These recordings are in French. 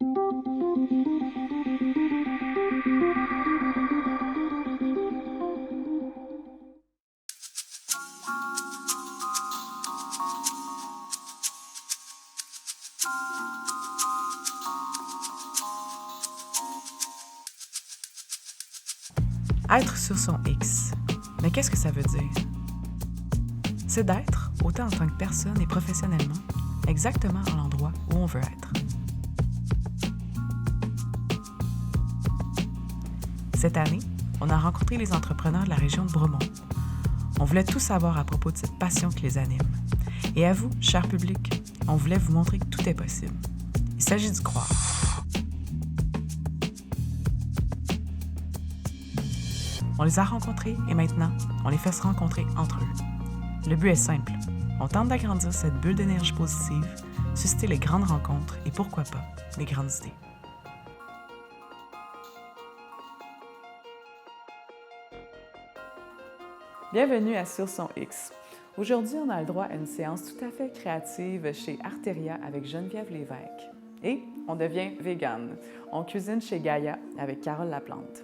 Être sur son X. Mais qu'est-ce que ça veut dire? C'est d'être, autant en tant que personne et professionnellement, exactement à l'endroit où on veut être. Cette année, on a rencontré les entrepreneurs de la région de Bromont. On voulait tout savoir à propos de cette passion qui les anime. Et à vous, cher public, on voulait vous montrer que tout est possible. Il s'agit d'y croire. On les a rencontrés et maintenant, on les fait se rencontrer entre eux. Le but est simple. On tente d'agrandir cette bulle d'énergie positive, susciter les grandes rencontres et pourquoi pas, les grandes idées. Bienvenue à Sur son X. Aujourd'hui, on a le droit à une séance tout à fait créative chez Arteria avec Geneviève Lévesque. Et on devient végane. On cuisine chez Gaïa avec Carole Laplante.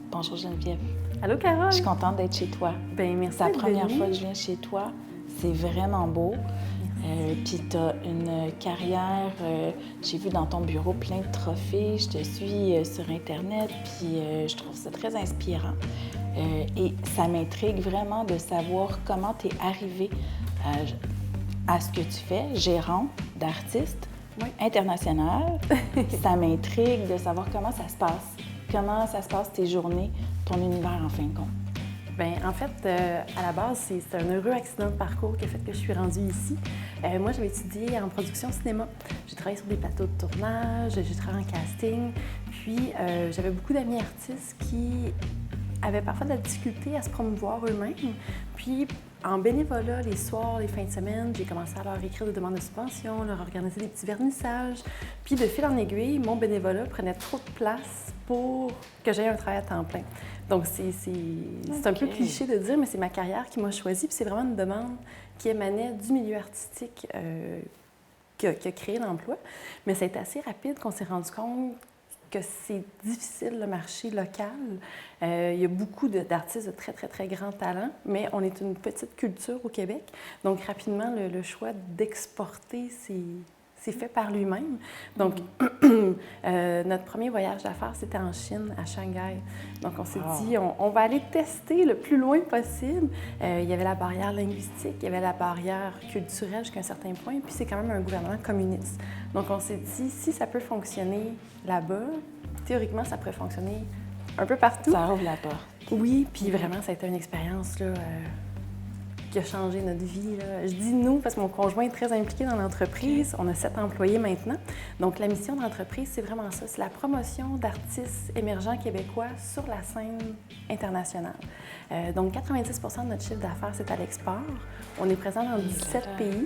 Bonjour Geneviève. Allô Carole. Je suis contente d'être chez toi. Bien, merci. C'est la première fois que je viens chez toi. C'est vraiment beau. Puis tu as une carrière, j'ai vu dans ton bureau plein de trophées. Je te suis sur Internet, puis je trouve ça très inspirant. Et ça m'intrigue vraiment de savoir comment tu es arrivée à ce que tu fais, gérante d'artiste international. Ça m'intrigue de savoir comment ça se passe. Comment ça se passe tes journées, ton univers en fin de compte? Bien, en fait, à la base, c'est un heureux accident de parcours qui a fait que je suis rendue ici. Moi, j'avais étudié en production cinéma. J'ai travaillé sur des plateaux de tournage, j'ai travaillé en casting. Puis, j'avais beaucoup d'amis artistes qui avaient parfois de la difficulté à se promouvoir eux-mêmes. Puis, en bénévolat, les soirs, les fins de semaine, j'ai commencé à leur écrire des demandes de subvention, leur organiser des petits vernissages. Puis, de fil en aiguille, mon bénévolat prenait trop de place pour que j'aie un travail à temps plein. Donc, c'est un peu cliché de dire, mais c'est ma carrière qui m'a choisie. Puis c'est vraiment une demande qui émanait du milieu artistique qui a créé l'emploi. Mais ça a été assez rapide qu'on s'est rendu compte que c'est difficile, le marché local. Il y a beaucoup d'artistes de très, très, très grands talents, mais on est une petite culture au Québec. Donc, rapidement, le choix d'exporter, c'est fait par lui-même. Donc, notre premier voyage d'affaires, c'était en Chine, à Shanghai. Donc, on s'est dit, on va aller tester le plus loin possible. Il y avait la barrière linguistique, il y avait la barrière culturelle jusqu'à un certain point, puis c'est quand même un gouvernement communiste. Donc, on s'est dit, si ça peut fonctionner là-bas, théoriquement, ça pourrait fonctionner un peu partout. Ça ouvre la porte. Oui, puis vraiment, ça a été une expérience, là, qui a changé notre vie, là. Je dis nous parce que mon conjoint est très impliqué dans l'entreprise. On a 7 employés maintenant. Donc, la mission de l'entreprise, c'est vraiment ça. C'est la promotion d'artistes émergents québécois sur la scène internationale. Donc, 90 de notre chiffre d'affaires, c'est à l'export. On est présent dans 17 pays.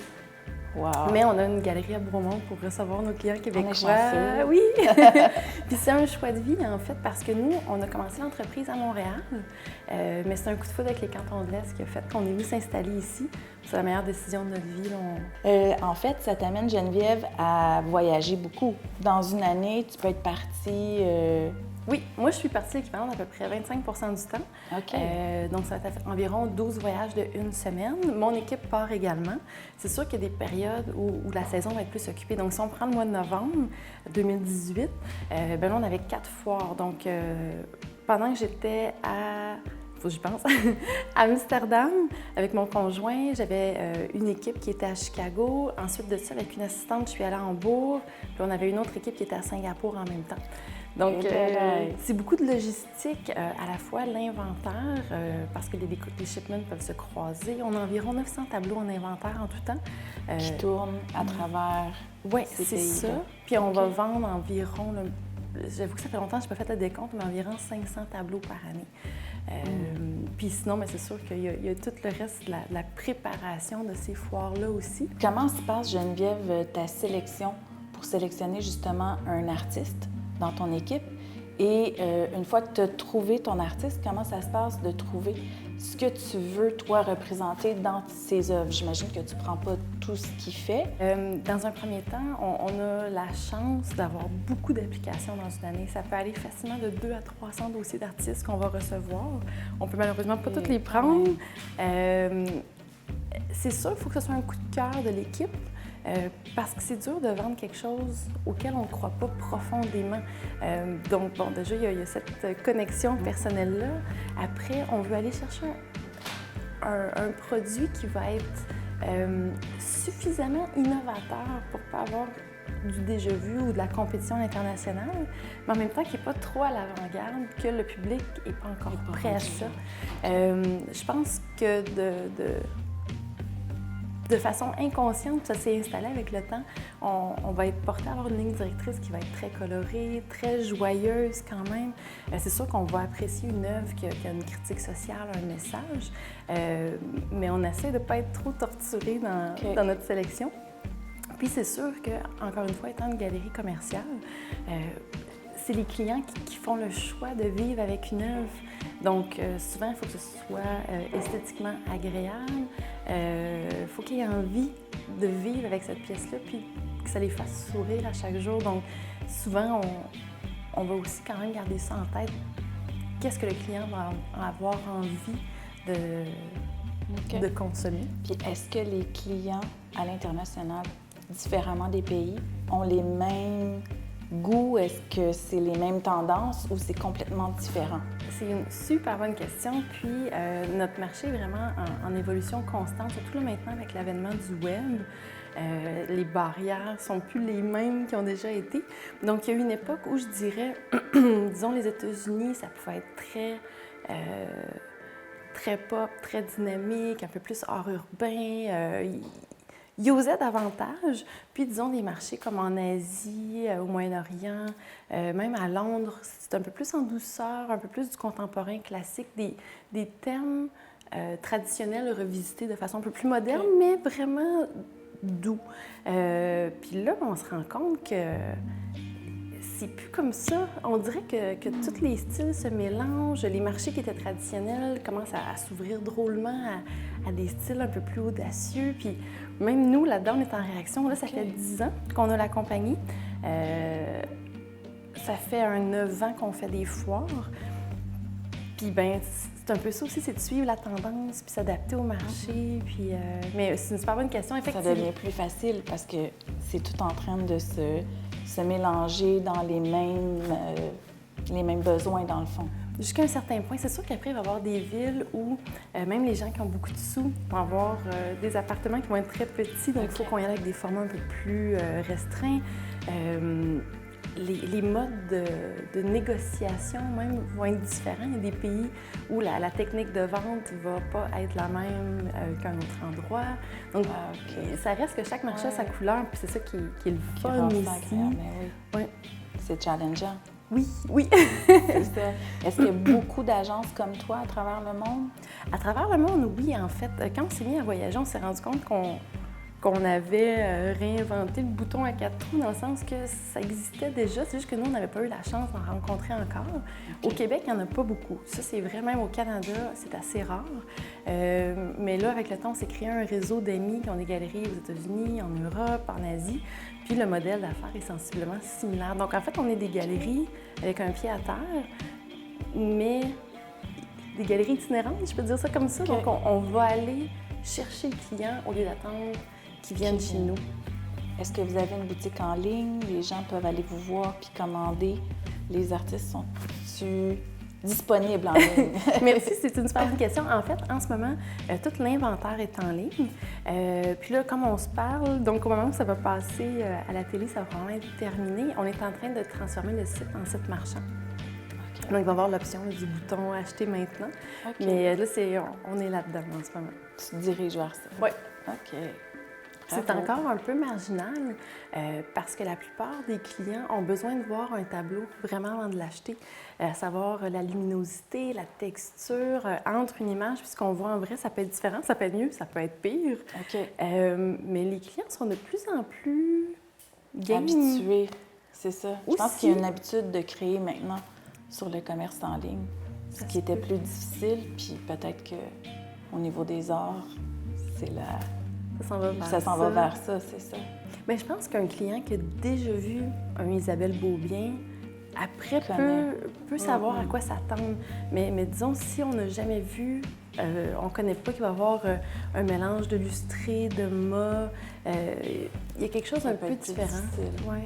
Wow. Mais on a une galerie à Bromont pour recevoir nos clients québécois. On est chanceux. Oui! Puis c'est un choix de vie, en fait, parce que nous, on a commencé l'entreprise à Montréal, mais c'est un coup de foudre avec les cantons de l'Est qui a fait qu'on est venu s'installer ici. C'est la meilleure décision de notre vie. En fait, ça t'amène, Geneviève, à voyager beaucoup. Dans une année, tu peux être partie... Oui, moi, je suis partie l'équivalent d'à peu près 25 du temps. OK. Donc, ça va être environ 12 voyages de une semaine. Mon équipe part également. C'est sûr qu'il y a des périodes où la saison va être plus occupée. Donc, si on prend le mois de novembre 2018, ben là, on avait 4 foires. Donc, pendant que j'étais faut que j'y pense, à Amsterdam, avec mon conjoint, j'avais une équipe qui était à Chicago. Ensuite de ça, avec une assistante, je suis allée à Hambourg. Puis on avait une autre équipe qui était à Singapour en même temps. Donc, c'est beaucoup de logistique, à la fois l'inventaire, parce que les shipments peuvent se croiser. On a environ 900 tableaux en inventaire en tout temps. qui tournent à travers Oui, c'est ça. Puis on va vendre environ, j'avoue que ça fait longtemps que je n'ai pas fait le décompte, mais environ 500 tableaux par année. Puis sinon, c'est sûr qu'il y a tout le reste de la préparation de ces foires-là aussi. Comment se passe, Geneviève, ta sélection pour sélectionner justement un artiste dans ton équipe? Et une fois que tu as trouvé ton artiste, comment ça se passe de trouver ce que tu veux, toi, représenter dans ses œuvres? J'imagine que tu ne prends pas tout ce qu'il fait. Dans un premier temps, on a la chance d'avoir beaucoup d'applications dans une année. Ça peut aller facilement de 200 à 300 dossiers d'artistes qu'on va recevoir. On peut malheureusement pas tous les prendre. C'est sûr, il faut que ce soit un coup de cœur de l'équipe. Parce que c'est dur de vendre quelque chose auquel on ne croit pas profondément. Donc, bon, déjà, il y a cette connexion personnelle-là. Après, on veut aller chercher un produit qui va être suffisamment innovateur pour ne pas avoir du déjà vu ou de la compétition internationale, mais en même temps qui n'est pas trop à l'avant-garde, que le public n'est pas encore prêt à ça. Je pense que de façon inconsciente, ça s'est installé avec le temps, on va être porté à avoir une ligne directrice qui va être très colorée, très joyeuse quand même. C'est sûr qu'on va apprécier une œuvre qui a une critique sociale, un message, mais on essaie de ne pas être trop torturé dans notre sélection. Puis c'est sûr que, encore une fois, étant une galerie commerciale, c'est les clients qui font le choix de vivre avec une œuvre. Donc, souvent, il faut que ce soit esthétiquement agréable. Il faut qu'ils aient envie de vivre avec cette pièce-là, puis que ça les fasse sourire à chaque jour. Donc, souvent, on va aussi quand même garder ça en tête. Qu'est-ce que le client va avoir envie de consommer? Puis, est-ce que les clients à l'international, différemment des pays, ont les mêmes goûts? Est-ce que c'est les mêmes tendances ou c'est complètement différent? C'est une super bonne question. Puis, notre marché est vraiment en évolution constante, surtout là maintenant avec l'avènement du web. Les barrières sont plus les mêmes qui ont déjà été. Donc, il y a eu une époque où je dirais, disons les États-Unis, ça pouvait être très pop, très dynamique, un peu plus art urbain. Ils osaient davantage. Puis, disons, des marchés comme en Asie, au Moyen-Orient, même à Londres, c'est un peu plus en douceur, un peu plus du contemporain classique, des thèmes traditionnels revisités de façon un peu plus moderne, mais vraiment doux. Puis là, on se rend compte que c'est plus comme ça. On dirait que tous les styles se mélangent. Les marchés qui étaient traditionnels commencent à s'ouvrir drôlement à des styles un peu plus audacieux. Puis même nous, là-dedans, on est en réaction. Là, ça fait 10 ans qu'on a la compagnie. Ça fait 9 ans qu'on fait des foires. Puis ben c'est un peu ça aussi, c'est de suivre la tendance, puis s'adapter au marché. Puis, mais c'est une super bonne question, effectivement. Ça devient plus facile parce que c'est tout en train de se mélanger dans les mêmes besoins, dans le fond. Jusqu'à un certain point. C'est sûr qu'après, il va y avoir des villes où même les gens qui ont beaucoup de sous vont avoir des appartements qui vont être très petits, donc il faut qu'on y aille avec des formats un peu plus restreints. Les modes de négociation même vont être différents. Il y a des pays où la technique de vente ne va pas être la même qu'un autre endroit. Donc, ça reste que chaque marché a sa couleur, puis c'est ça qui est le fun ici. Oui. C'est challengeant. Oui. C'est ça. Est-ce qu'il y a beaucoup d'agences comme toi à travers le monde? À travers le monde, oui, en fait. Quand on s'est mis à voyager, on s'est rendu compte qu'on avait réinventé le bouton à 4 trous, dans le sens que ça existait déjà, c'est juste que nous, on n'avait pas eu la chance d'en rencontrer encore. Au Québec, il n'y en a pas beaucoup. Ça, c'est vrai, même au Canada, c'est assez rare. Mais là, avec le temps, on s'est créé un réseau d'amis qui ont des galeries aux États-Unis, en Europe, en Asie. Puis le modèle d'affaires est sensiblement similaire. Donc, en fait, on est des galeries avec un pied à terre, mais des galeries itinérantes, je peux dire ça comme ça. Okay. Donc, on va aller chercher le client au lieu d'attendre qu'ils viennent chez nous. Est-ce que vous avez une boutique en ligne? Les gens peuvent aller vous voir puis commander. Les artistes sont-ils disponibles en ligne? Merci, c'est une super bonne question. En fait, en ce moment, tout l'inventaire est en ligne. Puis là, comme on se parle, donc au moment où ça va passer à la télé, ça va vraiment être terminé. On est en train de transformer le site en site marchand. Okay. Donc, il va y avoir l'option du bouton « Acheter maintenant ». Okay. Mais là, on est là-dedans en ce moment. Tu te diriges vers ça? Oui. OK. C'est encore un peu marginal parce que la plupart des clients ont besoin de voir un tableau vraiment avant de l'acheter, à savoir la luminosité, la texture entre une image, puis ce qu'on voit en vrai, ça peut être différent, ça peut être mieux, ça peut être pire. Okay. Mais les clients sont de plus en plus habitués, c'est ça. Je pense qu'il y a une habitude de créer maintenant sur le commerce en ligne. ce qui était plus difficile, puis peut-être qu'au niveau des arts, c'est la... Ça s'en va vers ça, c'est ça. Mais je pense qu'un client qui a déjà vu un Isabelle Beaubien, après peut savoir à quoi s'attendre. Mais disons, si on n'a jamais vu, on ne connaît pas qu'il va y avoir un mélange de lustré, de mat, il y a quelque chose d'un peu différent. Ouais.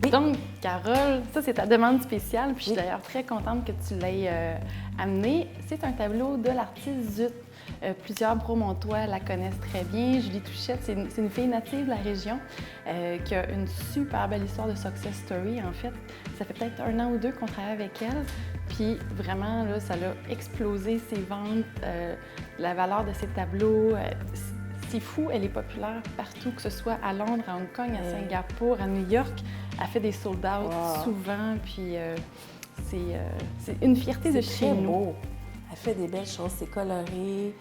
Oui. Donc, Carole, ça, c'est ta demande spéciale, puis je suis d'ailleurs très contente que tu l'aies amené. C'est un tableau de l'artiste Zut. Plusieurs Bromontois la connaissent très bien. Julie Touchette, c'est une fille native de la région qui a une super belle histoire de success story, en fait. Ça fait peut-être 1 an ou 2 qu'on travaille avec elle. Puis vraiment, là, ça a explosé ses ventes, la valeur de ses tableaux. C'est fou, elle est populaire partout, que ce soit à Londres, à Hong Kong, à Singapour, à New York. Elle fait des sold-out souvent, puis c'est une fierté de chez nous. Beau. Elle fait des belles choses, c'est coloré,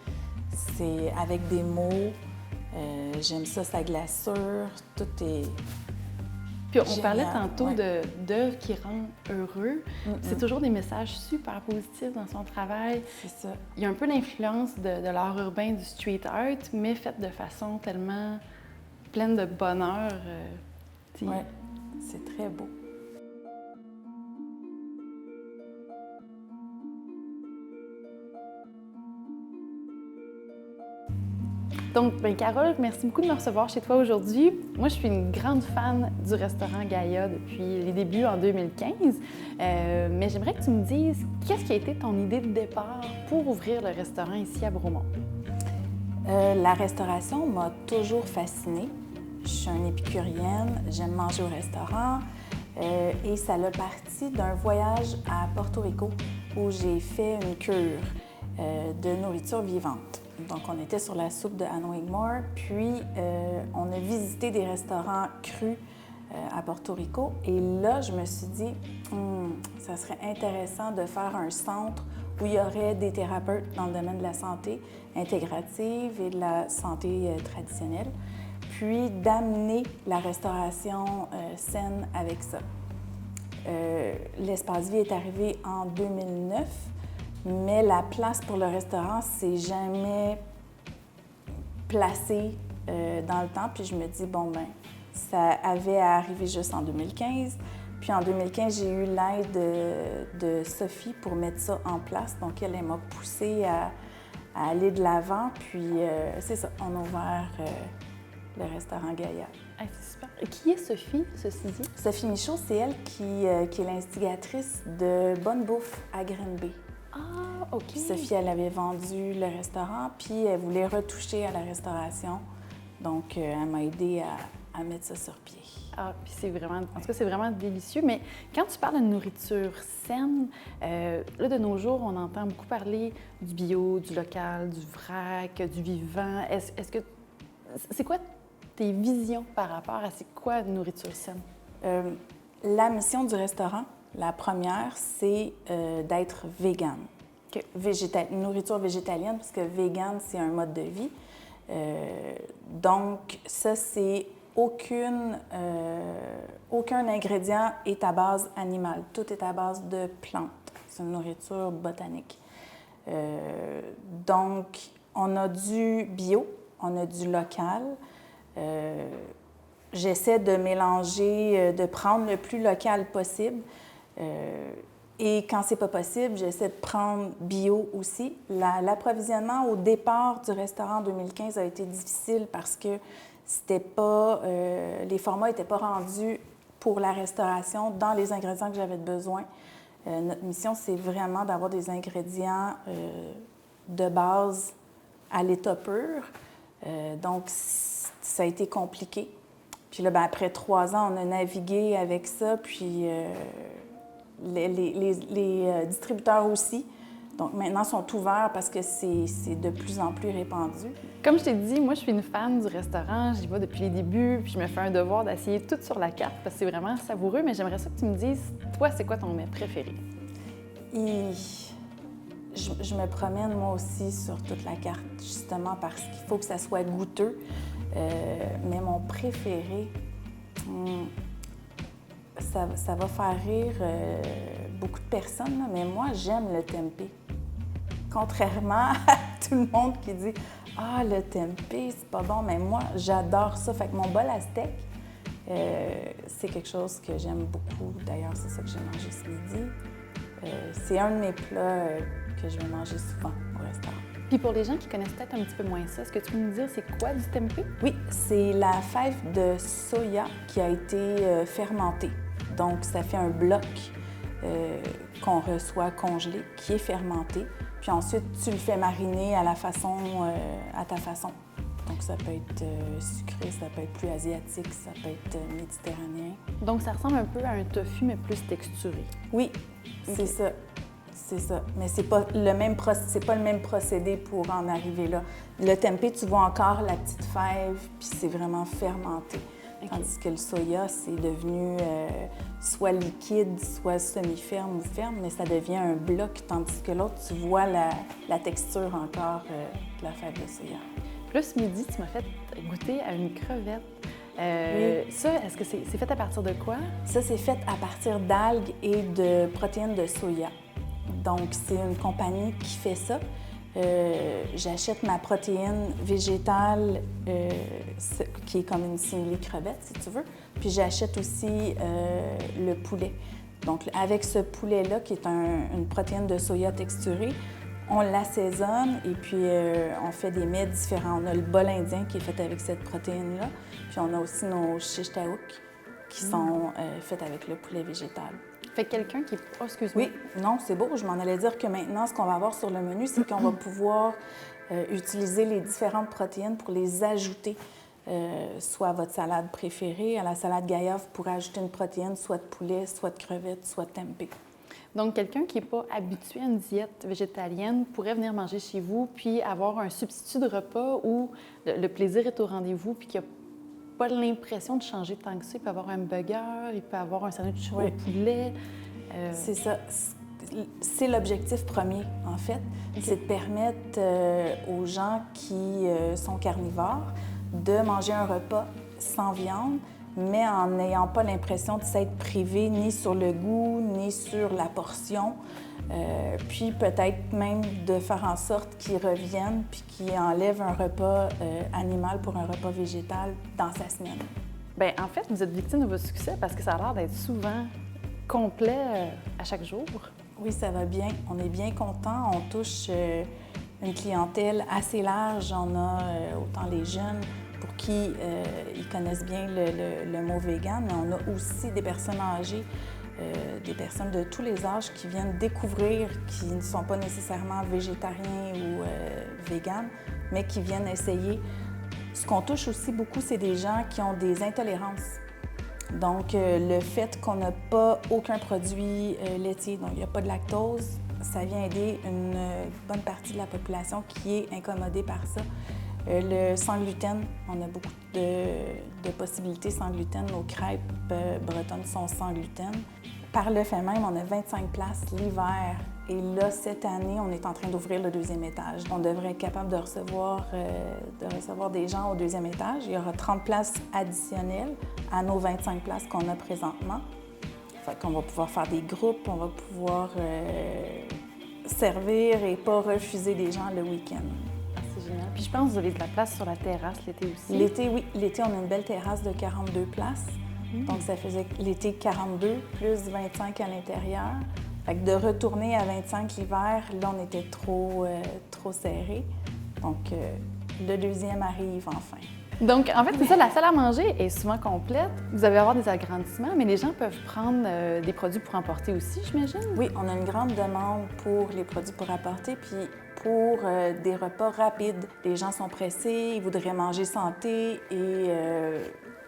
c'est avec des mots. J'aime ça, sa glaçure, tout est... Puis on parlait tantôt d'œuvres qui rendent heureux. C'est toujours des messages super positifs dans son travail. C'est ça. Il y a un peu l'influence de l'art urbain, du street art, mais faite de façon tellement pleine de bonheur. Oui, c'est très beau. Donc, Carole, merci beaucoup de me recevoir chez toi aujourd'hui. Moi, je suis une grande fan du restaurant Gaïa depuis les débuts en 2015. Mais j'aimerais que tu me dises, qu'est-ce qui a été ton idée de départ pour ouvrir le restaurant ici à Bromont? La restauration m'a toujours fascinée. Je suis une épicurienne, j'aime manger au restaurant. Et ça l'a parti d'un voyage à Porto Rico où j'ai fait une cure de nourriture vivante. Donc, on était sur la soupe de Ann Wigmore, puis on a visité des restaurants crus à Porto Rico. Et là, je me suis dit, ça serait intéressant de faire un centre où il y aurait des thérapeutes dans le domaine de la santé intégrative et de la santé traditionnelle, puis d'amener la restauration saine avec ça. L'Espace Vie est arrivé en 2009. Mais la place pour le restaurant, c'est jamais placé dans le temps. Puis je me dis, bon, ben, ça avait à arriver juste en 2015. Puis en 2015, j'ai eu l'aide de Sophie pour mettre ça en place. Donc, elle m'a poussée à aller de l'avant. Puis c'est ça, on a ouvert le restaurant Gaïa. Ah, c'est super. Qui est Sophie, ceci dit? Sophie Michaud, c'est elle qui est l'instigatrice de Bonne Bouffe à Green Bay. Ah, OK. Puis Sophie, elle avait vendu le restaurant, puis elle voulait retoucher à la restauration. Donc, elle m'a aidée à mettre ça sur pied. Ah, puis c'est vraiment, en tout cas, c'est vraiment délicieux. Mais quand tu parles de nourriture saine, là, de nos jours, on entend beaucoup parler du bio, du local, du vrac, du vivant. Est-ce que... C'est quoi tes visions par rapport à c'est quoi une nourriture saine? La mission du restaurant, la première, c'est d'être vegan. Okay. Nourriture végétalienne, parce que vegan, c'est un mode de vie. Donc, ça, c'est aucun ingrédient est à base animale. Tout est à base de plantes. C'est une nourriture botanique. Donc, on a du bio, on a du local. J'essaie de mélanger, de prendre le plus local possible. Et quand c'est pas possible, j'essaie de prendre bio aussi. L'approvisionnement au départ du restaurant en 2015 a été difficile parce que c'était pas, les formats n'étaient pas rendus pour la restauration dans les ingrédients que j'avais besoin. Notre mission, c'est vraiment d'avoir des ingrédients de base à l'état pur. Donc, ça a été compliqué. Puis là, après 3 ans, on a navigué avec ça, puis les distributeurs aussi. Donc maintenant, sont ouverts parce que c'est de plus en plus répandu. Comme je t'ai dit, moi, je suis une fan du restaurant. J'y vais depuis les débuts, puis je me fais un devoir d'essayer tout sur la carte parce que c'est vraiment savoureux. Mais j'aimerais ça que tu me dises, toi, c'est quoi ton mets préféré? Je me promène, moi aussi, sur toute la carte, justement parce qu'il faut que ça soit goûteux. Mais mon préféré, ça va faire rire beaucoup de personnes, là, mais moi, j'aime le tempeh. Contrairement à tout le monde qui dit « Ah, le tempeh, c'est pas bon », mais moi, j'adore ça. Fait que mon bol à steak, c'est quelque chose que j'aime beaucoup. D'ailleurs, c'est ça que j'ai mangé ce midi. C'est un de mes plats que je vais manger souvent au restaurant. Puis pour les gens qui connaissent peut-être un petit peu moins ça, est-ce que tu peux nous dire c'est quoi du tempeh? Oui, c'est la fève de soya qui a été fermentée. Donc, ça fait un bloc qu'on reçoit congelé, qui est fermenté. Puis ensuite, tu le fais mariner à ta façon. Donc, ça peut être sucré, ça peut être plus asiatique, ça peut être méditerranéen. Donc ça ressemble un peu à un tofu, mais plus texturé. Oui, c'est ça. C'est ça. Mais c'est pas le même procédé pour en arriver là. Le tempeh, tu vois encore la petite fève, puis c'est vraiment fermenté. Okay. Tandis que le soya, c'est devenu soit liquide, soit semi-ferme ou ferme, mais ça devient un bloc, tandis que l'autre, tu vois la texture encore de la fève de soya. Puis là, ce midi, tu m'as fait goûter à une crevette. Oui. Ça, est-ce que c'est fait à partir de quoi? Ça, c'est fait à partir d'algues et de protéines de soya. Donc, c'est une compagnie qui fait ça. J'achète ma protéine végétale, qui est comme une simili-crevette, si tu veux. Puis j'achète aussi le poulet. Donc, avec ce poulet-là, qui est une protéine de soya texturée, on l'assaisonne et puis on fait des mets différents. On a le bol indien qui est fait avec cette protéine-là. Puis on a aussi nos shish taouk qui sont faits avec le poulet végétal. Fait que quelqu'un qui... Oh, excuse-moi. Oui, non, c'est beau. Je m'en allais dire que maintenant, ce qu'on va avoir sur le menu, c'est qu'on va pouvoir utiliser les différentes protéines pour les ajouter, soit à votre salade préférée. À la salade Gaïa, vous pourrez ajouter une protéine, soit de poulet, soit de crevette, soit de tempeh. Donc, quelqu'un qui n'est pas habitué à une diète végétalienne pourrait venir manger chez vous puis avoir un substitut de repas où le plaisir est au rendez-vous puis qu'il n'y a pas l'impression de changer tant que ça. Il peut avoir un burger, il peut avoir un sandwich au poulet. C'est ça. C'est l'objectif premier, en fait. Okay. C'est de permettre aux gens qui sont carnivores de manger un repas sans viande, mais en n'ayant pas l'impression de s'être privé ni sur le goût, ni sur la portion. Puis peut-être même de faire en sorte qu'ils reviennent puis qu'ils enlèvent un repas animal pour un repas végétal dans sa semaine. Bien, en fait, vous êtes victime de votre succès parce que ça a l'air d'être souvent complet à chaque jour. Oui, ça va bien. On est bien contents. On touche une clientèle assez large. On a autant les jeunes pour qui ils connaissent bien le mot vegan, mais on a aussi des personnes âgées, des personnes de tous les âges qui viennent découvrir, qui ne sont pas nécessairement végétariens ou véganes, mais qui viennent essayer. Ce qu'on touche aussi beaucoup, c'est des gens qui ont des intolérances. Donc, le fait qu'on n'a pas aucun produit laitier, donc il n'y a pas de lactose, ça vient aider une bonne partie de la population qui est incommodée par ça. Le sans gluten, on a beaucoup de possibilités sans gluten. Nos crêpes bretonnes sont sans gluten. Par le fait même, on a 25 places l'hiver. Et là, cette année, on est en train d'ouvrir le 2e étage. On devrait être capable de recevoir des gens au 2e étage. Il y aura 30 places additionnelles à nos 25 places qu'on a présentement. Fait qu'on va pouvoir faire des groupes, on va pouvoir servir et pas refuser des gens le week-end. Génial. Puis je pense que vous avez de la place sur la terrasse l'été aussi. L'été, oui. L'été, on a une belle terrasse de 42 places. Donc, ça faisait l'été 42 plus 25 à l'intérieur. Fait que de retourner à 25 l'hiver, là, on était trop serré. Donc, le 2e arrive enfin. Donc, en fait, c'est ça, la salle à manger est souvent complète. Vous allez avoir des agrandissements, mais les gens peuvent prendre des produits pour emporter aussi, j'imagine? Oui, on a une grande demande pour les produits pour apporter, puis pour des repas rapides. Les gens sont pressés, ils voudraient manger santé et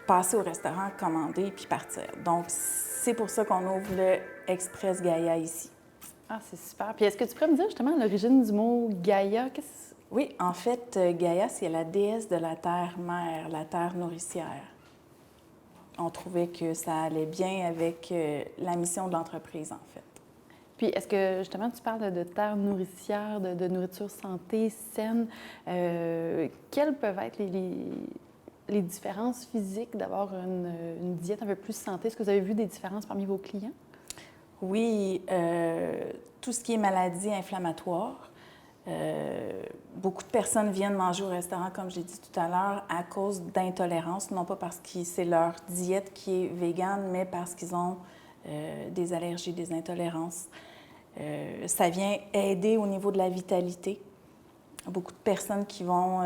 passer au restaurant, commander, puis partir. Donc, c'est pour ça qu'on ouvre le Express Gaïa ici. Ah, c'est super. Puis est-ce que tu pourrais me dire justement l'origine du mot Gaïa? Oui, en fait, Gaïa, c'est la déesse de la terre-mère, la terre nourricière. On trouvait que ça allait bien avec la mission de l'entreprise, en fait. Puis est-ce que justement tu parles de terre nourricière, de nourriture santé, saine? Quels peuvent être les différences physiques d'avoir une diète un peu plus santé? Est-ce que vous avez vu des différences parmi vos clients? Oui, tout ce qui est maladie inflammatoire. Beaucoup de personnes viennent manger au restaurant, comme j'ai dit tout à l'heure, à cause d'intolérance, non pas parce que c'est leur diète qui est végane, mais parce qu'ils ont des allergies, des intolérances. Ça vient aider au niveau de la vitalité. Beaucoup de personnes qui vont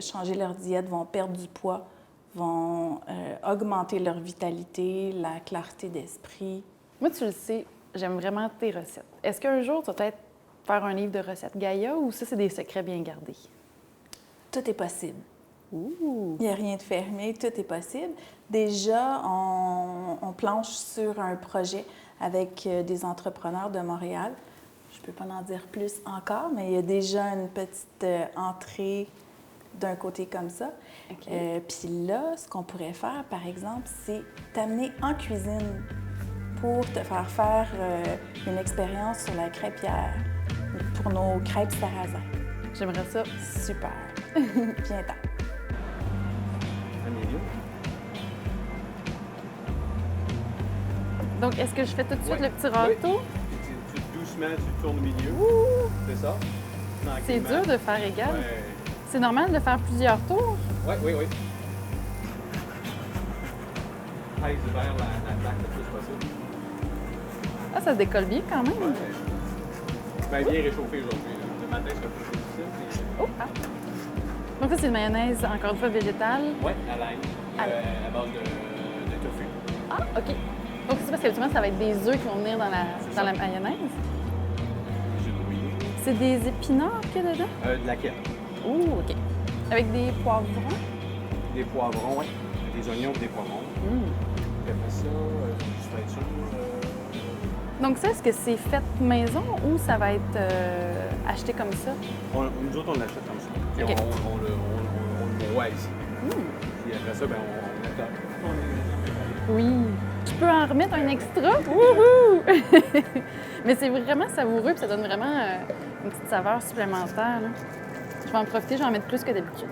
changer leur diète, vont perdre du poids, vont augmenter leur vitalité, la clarté d'esprit. Moi, tu le sais, j'aime vraiment tes recettes. Est-ce qu'un jour, tu vas peut-être faire un livre de recettes Gaïa ou ça, c'est des secrets bien gardés? Tout est possible. Ouh! Il n'y a rien de fermé, tout est possible. Déjà, on planche sur un projet avec des entrepreneurs de Montréal. Je ne peux pas en dire plus encore, mais il y a déjà une petite entrée d'un côté comme ça. Okay. Puis là, ce qu'on pourrait faire, par exemple, c'est t'amener en cuisine pour te faire une expérience sur la crêpière pour nos crêpes sarrasin. J'aimerais ça. Super. Viens-t'en. Donc, est-ce que je fais tout de suite le petit râteau? Oui. Doucement, tu tournes au milieu. Ouh! C'est ça. C'est dur de faire égal. Ouais. C'est normal de faire plusieurs tours? Oui. Pèse vers la plaque le plus possible. Ah, ça se décolle bien quand même. Ouais. Ben, bien réchauffé aujourd'hui. Le matin, c'est un peu plus difficile. Oh, ah. Donc ça, c'est une mayonnaise, encore une fois, végétale. Oui, à l'ail, à base de tofu. Ah, OK. Donc c'est parce qu'habituellement, ça va être des œufs qui vont venir dans la mayonnaise. C'est des épinards qu'il y a dedans? De la quête. Ouh, OK. Avec des poivrons? Des poivrons, oui. Des oignons et des poivrons. Puis après ça, juste pour être sûr, Donc ça, est-ce que c'est fait maison ou ça va être acheté comme ça? nous autres, on l'achète comme ça. Puis OK. on le broie ici. Puis après ça, ben, on attaque. Oui. Je peux en remettre un extra? Wouhou! Mais c'est vraiment savoureux puis ça donne vraiment une petite saveur supplémentaire, là. Je vais en profiter, je vais en mettre plus que d'habitude.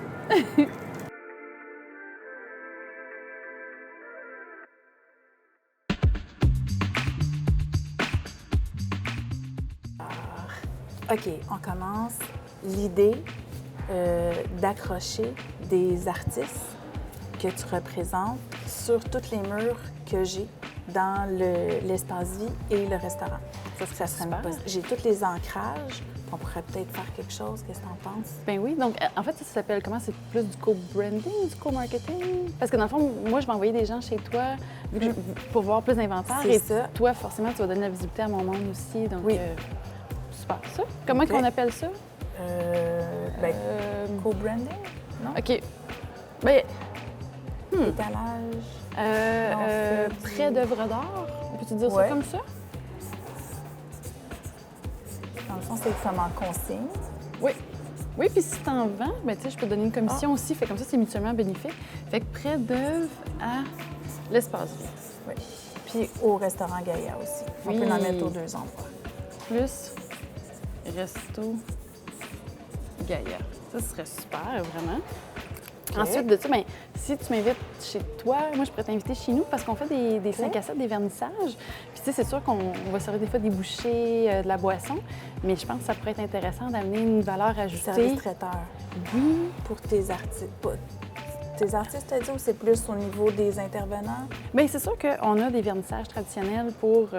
OK, on commence. L'idée d'accrocher des artistes que tu représentes sur tous les murs que j'ai dans l'espace vie et le restaurant. Ça serait une super. J'ai tous les ancrages. On pourrait peut-être faire quelque chose. Qu'est-ce que tu en penses? Ben oui, donc en fait, ça s'appelle comment? C'est plus du co-branding, du co-marketing? Parce que dans le fond, moi, je vais envoyer des gens chez toi pour voir plus d'inventaire. C'est Et ça. toi, forcément, tu vas donner la visibilité à mon monde aussi. Donc, Oui. super. Ça? Comment OK. qu'on appelle ça? Co-branding? Non? OK. Ben, Étalage? près d'œuvres d'art? Peux-tu dire ça Ouais. comme ça? Dans le fond, c'est comme en consigne. Oui. Oui, puis si tu en vends, ben, tu sais, je peux te donner une commission aussi. Fait comme ça, c'est mutuellement bénéfique. Fait que près d'œuvres à l'espace vie. Oui. Puis au restaurant Gaïa aussi. On Oui. peut en mettre aux deux endroits. Plus resto Gaïa. Ça serait super, vraiment. OK. Ensuite de ça, ben, si tu m'invites chez toi, moi, je pourrais t'inviter chez nous parce qu'on fait des 5 à 7, des vernissages. Puis, tu sais, c'est sûr qu'on va servir des fois des bouchées, de la boisson, mais je pense que ça pourrait être intéressant d'amener une valeur ajoutée. Service traiteur. Oui. Pour tes artistes. Tes artistes, t'as dit, ou c'est plus au niveau des intervenants? Bien, c'est sûr qu'on a des vernissages traditionnels pour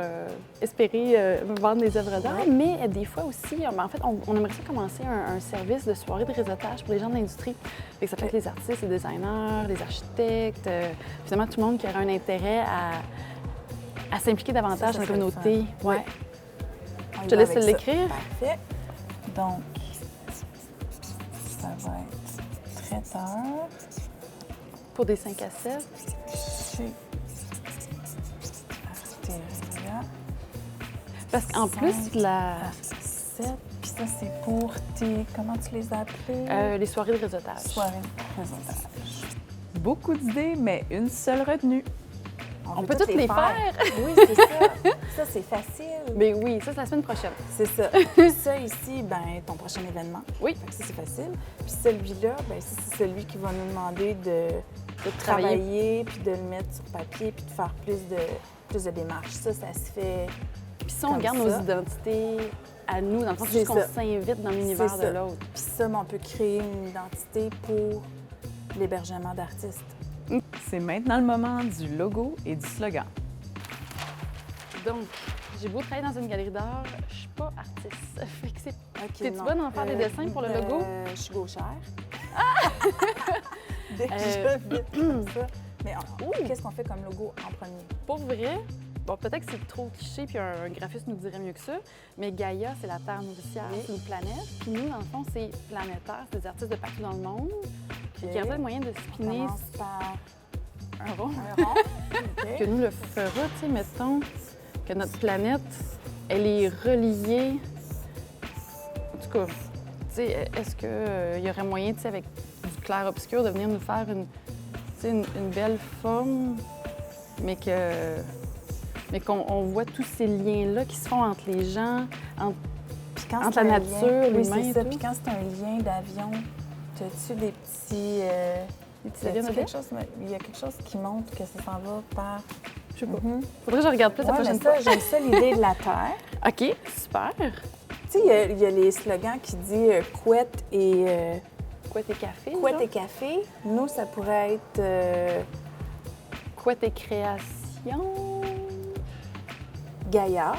espérer vendre des œuvres d'art, mais des fois aussi, en fait, on aimerait ça commencer un service de soirée de réseautage pour les gens de l'industrie. Fait que ça peut être les artistes, les designers, les architectes, finalement tout le monde qui aurait un intérêt à s'impliquer davantage Ça dans la serait le communauté. fun. Ouais. On Je y te va laisse avec ça. l'écrire. Parfait. Donc, ça va être traiteur Pour des 5 à 7. chez Arteria. Parce qu'en plus, 7. Puis ça, c'est pour tes... Comment tu les as appelés? les soirées de réseautage. Soirée de présentage. Beaucoup d'idées, mais une seule retenue. On veut peut toutes les faire. Oui, c'est ça. Ça, c'est facile. Mais oui, ça, c'est la semaine prochaine. C'est ça. Ça ici, ben ton prochain événement. Oui. Fait que ça, c'est facile. Puis celui-là, ben ça, c'est celui qui va nous demander de de travailler, puis de le mettre sur papier, puis de faire plus de démarches. Ça se fait. Puis ça, on comme garde ça. nos identités à nous, dans le fond, c'est C'est juste qu'on ça. s'invite dans l'univers C'est de ça. l'autre. Puis ça, on peut créer une identité pour l'hébergement d'artistes. C'est maintenant le moment du logo et du slogan. Donc, j'ai beau travailler dans une galerie d'art, je suis pas artiste. Fait que c'est... OK, T'es-tu non. bonne en faire des dessins pour le logo? Je suis gauchère. Déjà vite comme ça. Mais qu'est-ce qu'on fait comme logo en premier? Pour vrai, bon, peut-être que c'est trop cliché, puis un graphiste nous dirait mieux que ça, mais Gaïa, c'est la Terre nourricière, c'est une planète. Puis nous, dans le fond, c'est planétaire, c'est des artistes de partout dans le monde. Puis il y a peut-être moyen de On spinner commence par un rond. un rond. OK. Que nous le fera, tu sais, mettons que notre planète, elle est reliée. En tout cas, tu sais, est-ce qu'il y aurait moyen, tu sais, avec du clair-obscur, de venir nous faire une, tu sais, une belle forme, mais qu'on voit tous ces liens-là qui se font entre les gens, Puis quand entre c'est la un nature, lien, oui, l'humain c'est et ça. tout. Puis quand c'est un lien d'avion, as-tu des petits... des petits y a-tu avions de quelque chose, il y a quelque chose qui montre que ça s'en va par... Je sais pas. Mhm. Faudrait que je regarde plus la Ouais, mais prochaine fois. ça, j'aime ça, l'idée de la Terre. OK, super. Tu sais, il y a les slogans qui disent couette et... Couette et café. couette genre? et café. Nous, ça pourrait être Couette et création. Gaillard,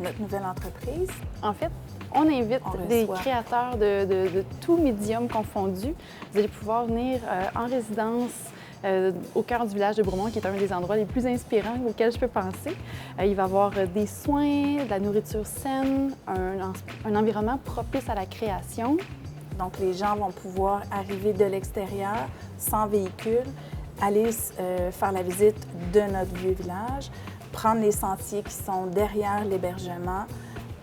notre nouvelle entreprise. En fait, on invite On des reçoit. créateurs de tout médium confondu. Vous allez pouvoir venir en résidence au cœur du village de Bromont, qui est un des endroits les plus inspirants auxquels je peux penser. Il va y avoir des soins, de la nourriture saine, un environnement propice à la création. Donc, les gens vont pouvoir arriver de l'extérieur, sans véhicule, aller faire la visite de notre vieux village, prendre les sentiers qui sont derrière l'hébergement,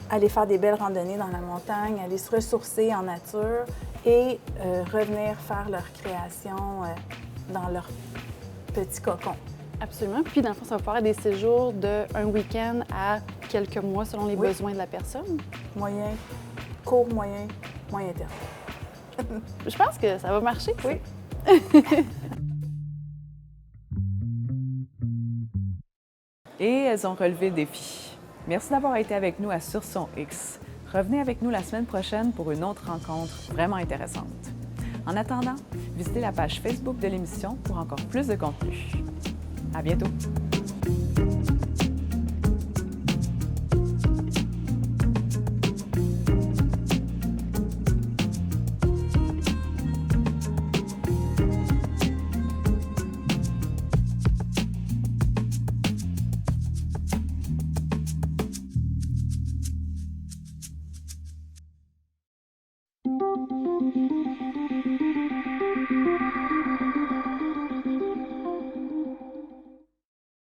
aller faire des belles randonnées dans la montagne, aller se ressourcer en nature et revenir faire leur création dans leur petit cocon. Absolument. Puis, dans le fond, ça va pouvoir être des séjours d'un week-end à quelques mois selon les Oui. besoins de la personne. Moyen, court, moyen terme. Je pense que ça va marcher. Oui. Et elles ont relevé le défi. Merci d'avoir été avec nous à Sur Son X. Revenez avec nous la semaine prochaine pour une autre rencontre vraiment intéressante. En attendant, visitez la page Facebook de l'émission pour encore plus de contenu. À bientôt!